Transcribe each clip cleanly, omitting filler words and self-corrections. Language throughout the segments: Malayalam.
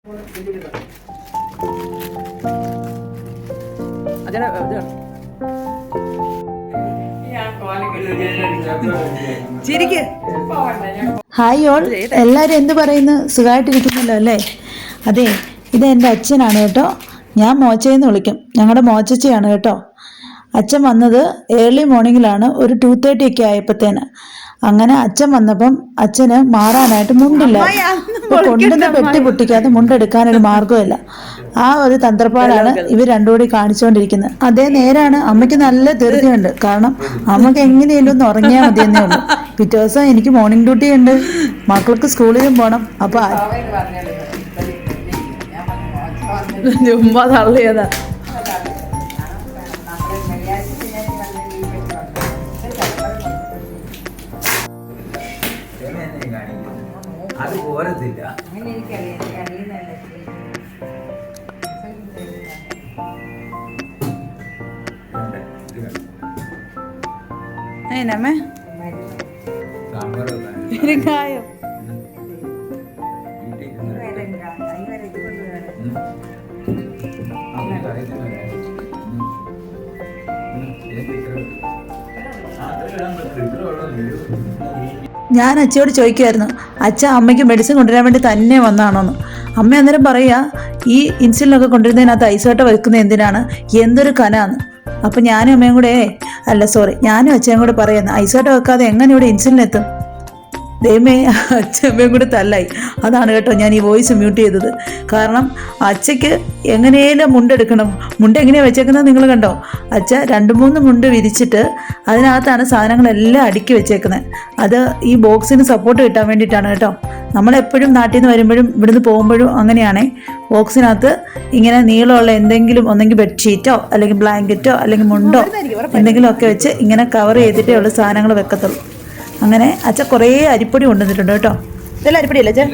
ഹായ് ഓൾ, എല്ലാവരും എന്ത് പറയുന്നു? സുഖമായിട്ടിരിക്കുന്നല്ലോ അല്ലേ? അതെ, ഇത് എൻ്റെ അച്ഛനാണ് കേട്ടോ. ഞാൻ മോച്ചയെന്ന് വിളിക്കും. ഞങ്ങളുടെ മോച്ചയാണ് കേട്ടോ. അച്ഛൻ വന്നത് ഏർലി മോർണിംഗിലാണ്, ഒരു 2:30 ഒക്കെ ആയപ്പോഴത്തേന്. അങ്ങനെ അച്ഛൻ വന്നപ്പം അച്ഛന് മാറാനായിട്ട് മുണ്ടില്ല. കൊണ്ടുവന്ന് പെട്ടി പൊട്ടിക്കാതെ മുണ്ടെടുക്കാനൊരു മാർഗമില്ല. ആ ഒരു തന്ത്രപ്പാടാണ് ഇവർ രണ്ടുകൂടി കാണിച്ചുകൊണ്ടിരിക്കുന്നത്. അതേ നേരാണ്. അമ്മയ്ക്ക് നല്ല ധൃതിയുണ്ട്. കാരണം അമ്മക്ക് എങ്ങനെയല്ലോ ഒന്ന് ഉറങ്ങിയാൽ മതിയെന്നേ ഉള്ളൂ. പിറ്റേ ദിവസം എനിക്ക് മോർണിംഗ് ഡ്യൂട്ടി ഉണ്ട്, മക്കൾക്ക് സ്കൂളിലും പോകണം. അപ്പൊ ചുമ്മാ തള്ളിയതാ. അത് പോരത്തില്ല. അതിനമ്മേ കായോ ഞാൻ അച്ഛയോട് ചോദിക്കുമായിരുന്നു, അച്ഛ അമ്മയ്ക്ക് മെഡിസിൻ കൊണ്ടുവരാൻ വേണ്ടി തന്നെ വന്നതാണോന്ന്. അമ്മ അന്നേരം പറയുക, ഈ ഇൻസുലിനൊക്കെ കൊണ്ടുവരുന്നതിനകത്ത് ഐസോട്ട വെക്കുന്നത് എന്തിനാണ്, എന്തൊരു കനാന്ന്. അപ്പം ഞാനും അമ്മയും കൂടെ ഞാനും അച്ഛനും കൂടെ പറയുന്നു, ഐസോട്ട വെക്കാതെ എങ്ങനെ ഇവിടെ ഇൻസുലിൻ എത്തും? ദൈവമേ, അച്ഛമ്മയും കൂടെ തല്ലായി. അതാണ് കേട്ടോ ഞാൻ ഈ വോയിസ് മ്യൂട്ട് ചെയ്തത്. കാരണം അച്ഛയ്ക്ക് എങ്ങനെയും മുണ്ടെടുക്കണം. മുണ്ട് എങ്ങനെയാണ് വെച്ചേക്കുന്നത് നിങ്ങൾ കണ്ടോ? അച്ഛ 2-3 മുണ്ട് വിരിച്ചിട്ട് അതിനകത്താണ് സാധനങ്ങളെല്ലാം അടുക്കി വെച്ചേക്കുന്നത്. അത് ഈ ബോക്സിന് സപ്പോർട്ട് കിട്ടാൻ വേണ്ടിയിട്ടാണ് കേട്ടോ. നമ്മളെപ്പോഴും നാട്ടിൽ നിന്ന് വരുമ്പോഴും ഇവിടുന്ന് പോകുമ്പോഴും അങ്ങനെയാണേ, ബോക്സിനകത്ത് ഇങ്ങനെ നീളമുള്ള എന്തെങ്കിലും, ഒന്നെങ്കിൽ ബെഡ്ഷീറ്റോ അല്ലെങ്കിൽ ബ്ലാങ്കറ്റോ അല്ലെങ്കിൽ മുണ്ടോ എന്തെങ്കിലുമൊക്കെ വെച്ച് ഇങ്ങനെ കവർ ചെയ്തിട്ടേ ഉള്ള സാധനങ്ങൾ വെക്കത്തുള്ളൂ. അങ്ങനെ അച്ഛൻ കുറേ അരിപ്പൊടി കൊണ്ടുവന്നിട്ടുണ്ട് കേട്ടോ. ഇതെല്ലാം അരിപ്പൊടിയല്ലേ അച്ഛൻ?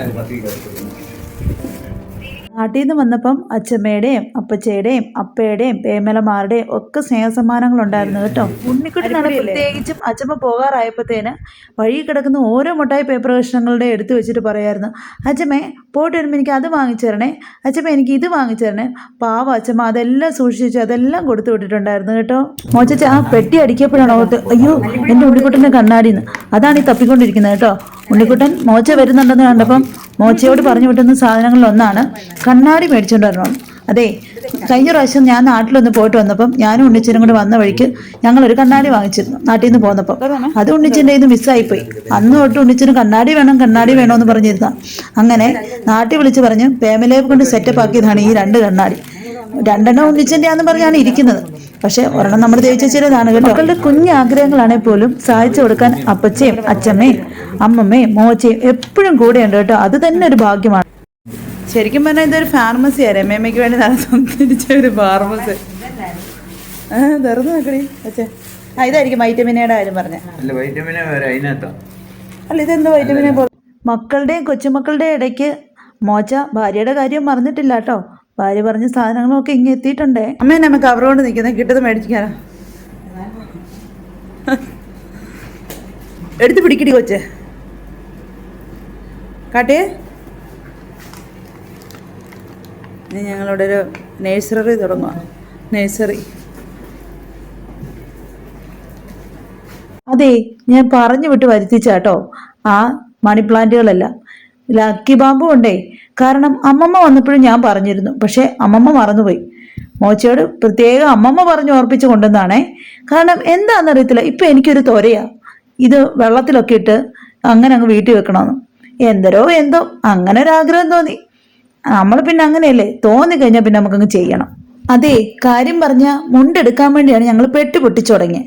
നാട്ടിൽ നിന്ന് വന്നപ്പം അച്ഛമ്മയുടെയും അപ്പച്ചയുടെയും അപ്പയുടെയും പേമലമാരുടെയും ഒക്കെ സ്നേഹസമ്മാനങ്ങൾ ഉണ്ടായിരുന്നു കേട്ടോ. ഉണ്ണിക്കുട്ടനാണ് പ്രത്യേകിച്ചും. അച്ഛമ്മ പോകാറായപ്പോഴത്തേന് വഴി കിടക്കുന്ന ഓരോ മുട്ടായി പേപ്പർ കഷ്ണങ്ങളുടെ എടുത്തു വെച്ചിട്ട് പറയായിരുന്നു, അച്ഛമ്മേ പോയിട്ട് വരുമ്പോൾ എനിക്ക് അത് വാങ്ങിച്ചു തരണേ, അച്ഛമ്മ എനിക്ക് ഇത് വാങ്ങിച്ചു തരണേ. പാവ അച്ഛമ്മ അതെല്ലാം സൂക്ഷിച്ചു അതെല്ലാം കൊടുത്തു വിട്ടിട്ടുണ്ടായിരുന്നു കേട്ടോ. മോച്ചച്ച ആ പെട്ടി അടിക്കപ്പോഴാണ് ഓർത്ത്, അയ്യോ എൻ്റെ ഉണ്ണിക്കുട്ടൻ്റെ കണ്ണാടിന്ന്. അതാണ് ഈ തപ്പിക്കൊണ്ടിരിക്കുന്നത് കേട്ടോ. ഉണ്ണിക്കുട്ടൻ മോച്ച വരുന്നുണ്ടെന്ന് കണ്ടപ്പം മോച്ചയോട് പറഞ്ഞു വിട്ടുന്ന സാധനങ്ങളിൽ ഒന്നാണ് കണ്ണാടി മേടിച്ചുകൊണ്ട് വരണം. അതെ, കഴിഞ്ഞ പ്രാവശ്യം ഞാൻ നാട്ടിലൊന്ന് പോയിട്ട് വന്നപ്പം ഞാനും ഉണ്ണിച്ചനും കൂടെ വന്ന വഴിക്ക് ഞങ്ങളൊരു കണ്ണാടി വാങ്ങിച്ചിരുന്നു നാട്ടിൽ നിന്ന് പോന്നപ്പം. അത് ഉണ്ണിച്ചൻ്റെ ഇത് മിസ്സായിപ്പോയി. അന്ന് തൊട്ട് ഉണ്ണിച്ചന് കണ്ണാടി വേണമെന്ന് പറഞ്ഞിരുന്ന. അങ്ങനെ നാട്ടിൽ വിളിച്ച് പറഞ്ഞ് പേമലയെ കൊണ്ട് സെറ്റപ്പ് ആക്കിയതാണ് ഈ 2 കണ്ണാടി. 2 ഉണ്ണിച്ചൻ്റെ ആണെന്ന് പറഞ്ഞാണ് ഇരിക്കുന്നത്. പക്ഷെ ഒരെണ്ണം നമ്മൾ ദേവിച്ചതാണ് കേട്ടോ. മക്കളുടെ കുഞ്ഞു ആഗ്രഹങ്ങളാണെങ്കിൽ പോലും സാധിച്ചു കൊടുക്കാൻ അപ്പച്ചയും അച്ഛമ്മയും അമ്മമ്മയും മോച്ചയും എപ്പോഴും കൂടെയുണ്ട് കേട്ടോ. അത് തന്നെ ഒരു ഭാഗ്യമാണ്. ശരിക്കും പറഞ്ഞാൽ ഇതൊരു ഫാർമസി ആയിരുന്നു. അമ്മയ്ക്ക് വേണ്ടി നല്ല സംസാരിച്ച ഒരു ഫാർമസി. തുറന്നു നോക്കണേ അച്ഛൻ. ഇതായിരിക്കും വൈറ്റമിനയുടെ കാര്യം പറഞ്ഞ. അല്ല, ഇതെന്തോ വൈറ്റമിനെ പോലെ. മക്കളുടെയും കൊച്ചുമക്കളുടെയും ഇടയ്ക്ക് മോച്ച ഭാര്യയുടെ കാര്യം മറന്നിട്ടില്ല കേട്ടോ. ഭാര്യ പറഞ്ഞ സാധനങ്ങളൊക്കെ ഇങ്ങനെ എത്തിയിട്ടുണ്ടേ. അമ്മ തന്നെ നമുക്ക് കവറുകൊണ്ട് നിൽക്കുന്നത് കിട്ടത് മേടിക്കാനാ. എടുത്ത് പിടിക്കടി കൊച്ചെ. കാട്ടിയേ. ഇനി ഞങ്ങളിവിടെ ഒരു നഴ്സറി തുടങ്ങുക. നഴ്സറി. അതെ, ഞാൻ പറഞ്ഞു വിട്ട് വരുത്തിച്ചാട്ടോ ആ മണി പ്ലാന്റുകളെല്ലാം. ലക്കി ബാമ്പും ഉണ്ടേ. കാരണം അമ്മമ്മ വന്നപ്പോഴും ഞാൻ പറഞ്ഞിരുന്നു, പക്ഷെ അമ്മമ്മ മറന്നുപോയി. മോച്ചയോട് പ്രത്യേകം അമ്മമ്മ പറഞ്ഞ് ഓർപ്പിച്ച് കൊണ്ടുവന്നാണേ. കാരണം എന്താണെന്നറിയത്തില്ല, ഇപ്പം എനിക്കൊരു തൊരയാ ഇത് വെള്ളത്തിലൊക്കെ ഇട്ട് അങ്ങനെ അങ്ങ് വീട്ടിൽ വെക്കണമെന്ന്. എന്തോ അങ്ങനെ ഒരു തോന്നി. നമ്മൾ പിന്നെ അങ്ങനെയല്ലേ, തോന്നിക്കഴിഞ്ഞാൽ പിന്നെ നമുക്കങ്ങ് ചെയ്യണം. അതെ, കാര്യം പറഞ്ഞ മുണ്ടെടുക്കാൻ വേണ്ടിയാണ് ഞങ്ങൾ പെട്ടി പൊട്ടിച്ചു തുടങ്ങി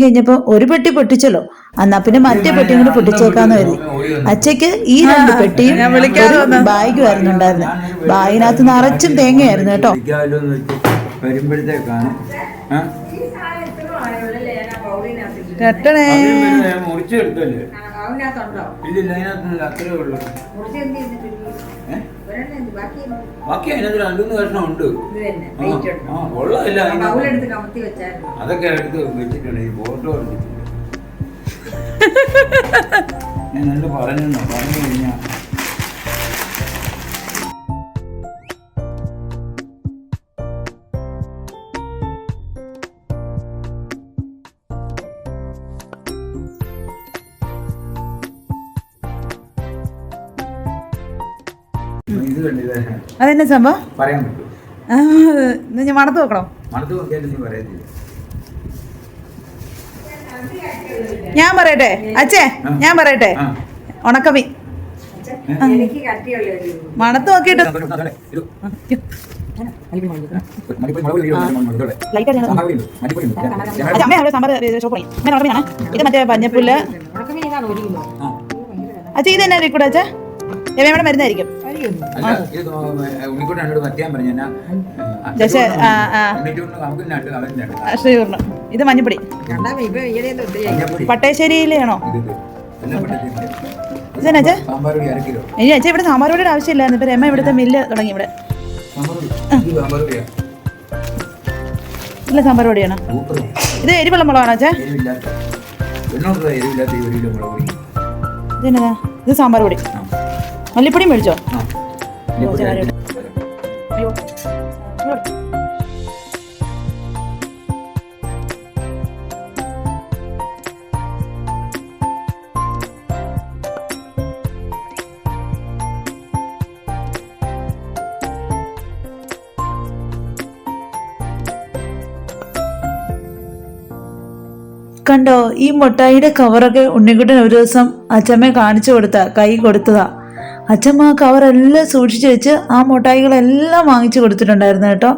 കഴിഞ്ഞപ്പോൾ ഒരു പെട്ടി പൊട്ടിച്ചല്ലോ, എന്നാ പിന്നെ മറ്റേ പെട്ടിയും കൂടി പൊട്ടിച്ചേക്കാന്ന് കരുതി. അച്ഛക്ക് ഈ 2 പെട്ടിയും ബാഗും ആയിരുന്നു ഉണ്ടായിരുന്നത്. ബാഗിനകത്ത് നിറച്ചും തേങ്ങയായിരുന്നു കേട്ടോ. കെട്ടണേ. ബാക്കി അതിനകത്ത് 2-3 കഷ്ണം ഉണ്ട്. അതൊക്കെ എടുത്ത് വെച്ചിട്ടുണ്ട്. ഈ ഫോട്ടോ എടുത്തിട്ടുണ്ട്. ഞാൻ പറഞ്ഞു കഴിഞ്ഞാ ഇത് കണ്ടില്ല അതെന്നെ സംഭവം പറയാൻ പറ്റും. ഞാൻ മണത്ത് നോക്കണം. മണത്ത് നോക്കിയാലും നീ പറയത്തില്ല. ഞാൻ പറയട്ടെ അച്ഛേ, ഞാൻ പറയട്ടെ. ഉണക്കമീൻ മണത്ത് നോക്കിയിട്ട് ഇത് മറ്റേ പഞ്ഞപ്പുല്ല്. അച്ഛ ഇത് തന്നെ കൂടെ അച്ഛാ എവിടെ മരുന്നായിരിക്കും. ഇത് മഞ്ഞപ്പൊടി. പട്ടേശ്ശേരിയിലാണോ ഇതന്നെ അച്ഛാ? ഇനി അച്ഛാ ഇവിടെ സാമ്പാർ പൊടിയുടെ ആവശ്യമില്ലായിരുന്നു. ഇപ്പൊ രമ ഇവിടുത്തെ മില്ല് തുടങ്ങി. ഇവിടെ ഇല്ല സാമ്പാർ പൊടിയാണ്. ഇത് എരിവുള്ള മുളകാണോ അച്ഛാ? ഇതെന്നതാ? ഇത് സാമ്പാർ പൊടി. മല്ലിപ്പൊടിയും മേടിച്ചോ? കണ്ടോ, ഈ മുട്ടായിയുടെ കവറൊക്കെ ഉണ്ണിക്കുട്ടൻ ഒരു ദിവസം അച്ഛമ്മയെ കാണിച്ചു കൈ കൊടുത്തതാ. അച്ഛമ്മ ആ കവറെല്ലാം സൂക്ഷിച്ചു വെച്ച് ആ മുട്ടായികളെല്ലാം വാങ്ങിച്ചു കൊടുത്തിട്ടുണ്ടായിരുന്നു കേട്ടോ.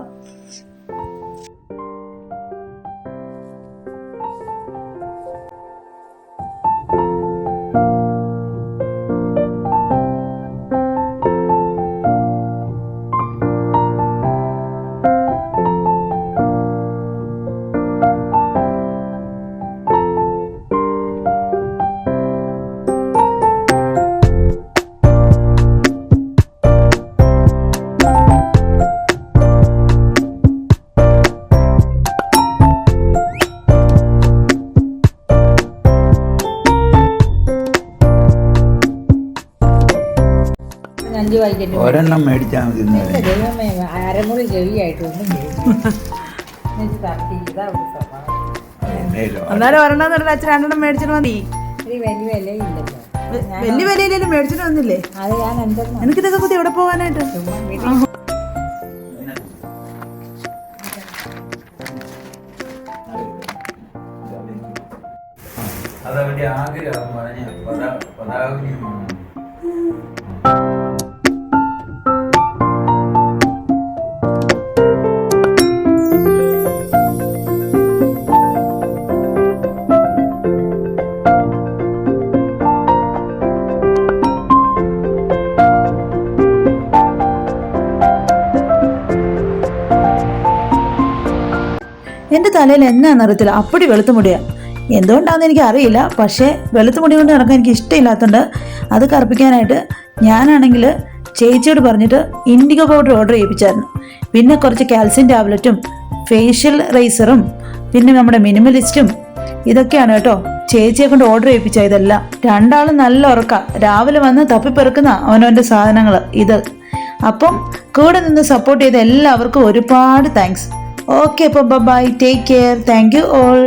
ഒരെണ്ണം മേടിച്ചാൽ മതി. അരമുറി ചെവിയായിട്ടൊന്നും എന്നാലും ഒരെണ്ണം അച്ഛൻ രണ്ടെണ്ണം മേടിച്ചിട്ട് മതി. വലിയ വിലയില്ലല്ലോ. വലിയ വിലയിലും മേടിച്ചിട്ട് വന്നില്ലേ? അത് ഞാൻ എനിക്കിതൊക്കെ കുത്തി എവിടെ പോകാനായിട്ട്? അതവന്റെ ആഗ്രഹം പറഞ്ഞ പതാകുനിയുമാണ്. എൻ്റെ തലയിൽ എന്നാന്നറിയത്തില്ല, അപ്പടി വെളുത്ത മുടിയാ. എന്തുകൊണ്ടാണെന്ന് എനിക്ക് അറിയില്ല. പക്ഷേ വെളുത്ത മുടി കൊണ്ട് നടക്കാൻ എനിക്ക് ഇഷ്ടമില്ലാത്തതുകൊണ്ട് അത് കറുപ്പിക്കാനായിട്ട് ഞാനാണെങ്കിൽ ചേച്ചിയോട് പറഞ്ഞിട്ട് ഇൻഡിഗോ പൗഡർ ഓർഡർ ചെയ്യിപ്പിച്ചായിരുന്നു. പിന്നെ കുറച്ച് കാൽസ്യം ടാബ്ലറ്റും ഫേഷ്യൽ റൈസറും പിന്നെ നമ്മുടെ മിനിമലിസ്റ്റും ഇതൊക്കെയാണ് കേട്ടോ ചേച്ചിയെ കൊണ്ട് ഓർഡർ ചെയ്യിപ്പിച്ച. ഇതെല്ലാം രണ്ടാളും നല്ല ഉറക്ക. രാവിലെ വന്ന് തപ്പിപ്പെറുക്കുന്ന അവനവൻ്റെ സാധനങ്ങൾ ഇത്. അപ്പം കൂടെ നിന്ന് സപ്പോർട്ട് ചെയ്ത എല്ലാവർക്കും ഒരുപാട് thanks. Okay, bye-bye. Take care. Thank you all.